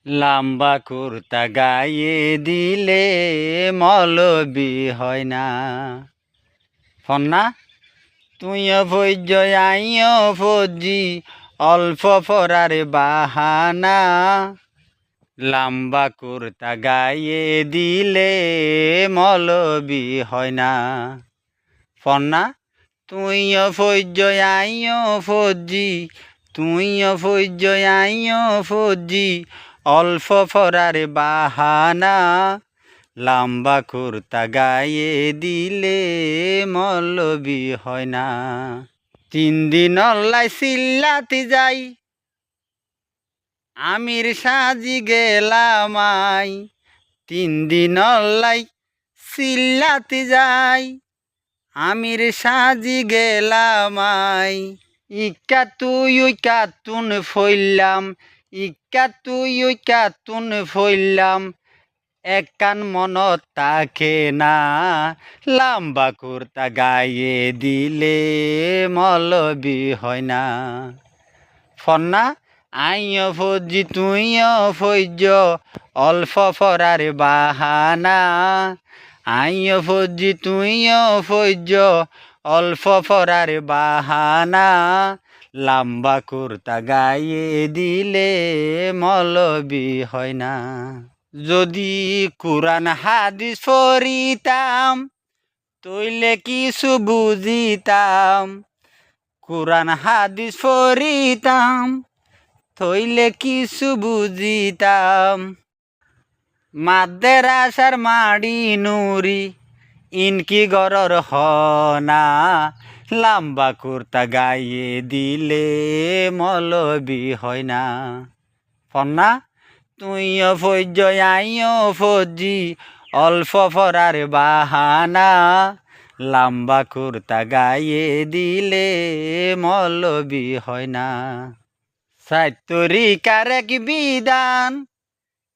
লাম্বা কুর্তা গায়ে দিলে মৌলবি হয় না। ফন্না তুইও ভৈর্য আইও ফজি অল্প পরার বাহানা। লাম্বা কুর্তা গায়ে দিলে মৌলবি হয় না। ফন্না তুইও ভৈর্য আইও ফজি তুইও ভৈর্য আইও ফজি অল্প পরার বাহানা। লাম্বা কুর্তা গায়ে দিলে মৌলবি হয় না। 3 দিন অল্লাই চিল্লাতে যাই আমির সাজি গেলাম আই। 3 দিন অল্লাই চিল্লাতে যাই আমির সাজি গেলাম আই। ইকা তুই ওই কাতুন ফইলাম ইকা তুই ওই কাতুন ফইলাম একান মনত তাকে না। লাম্বা কুর্তা গায়ে দিলে মৌলবি হয় না। ফন্না আইও ফজি তুইও ফৈজ অল্প পরার বাহানা। আইও ফজি তুইও ফৈজ অল্প পরার বাহানা। লাম্বা কুর্তা গায়ে দিলে মৌলবি হয় না। যদি কুরআন হাদিস পড়িতাম তইলে কিছু বুঝিতাম। কুরআন হাদিস পড়িতাম তইলে কিছু বুঝিতাম। মাদ্রাসার মাড়ি নুরি ইনকি গরর হনা। লাম্বা কুর্তা গায়ে দিলে মৌলবি হয় না। ফন্না তুইও ফৈজ আইও ফজি অল্প পরার বাহানা। লাম্বা কুর্তা গায়ে দিলে মৌলবি হয় না। 7 তরিকার এক বিধান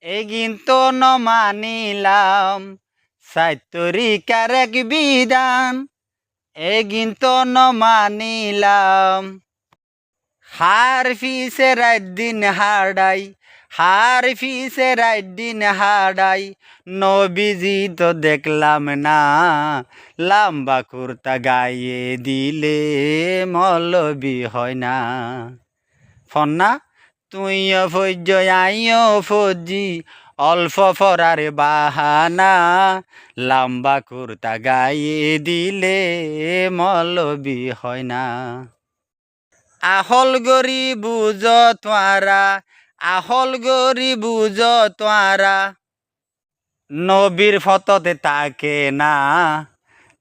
এগিন তো ন মানিলাম। 7 তরিকার এক বিধান এগিন তো ন মানিলাম। হার ফিসে রাত দিন হাডাই হার ফিসে রাত দিন হাডাই নবীজি তো দেখলাম না। লাম্বা কুর্তা গায়ে দিলে মৌলবি হয় না। ফন্না তুইও ফৈজ আইও ফজি অল্প পরার বাহানা। লাম্বা কুর্তা গায়ে দিলে মৌলবি হয় না। আহল গরি বুঝ তোয়ারা আহল গরি বুঝ তোয়ারা নবীর ফততে তাকে না।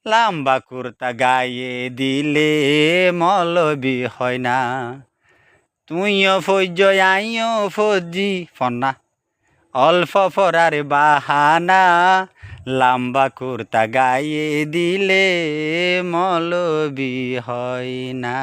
লাম্বা কুর্তা গায়ে দিলে মৌলবি হয় না। তুইও ফৈজ আইও ফজি ফন্না অল্প পরার বাহানা। লাম্বা কুর্তা গায়ে দিলে মৌলবি হয় না।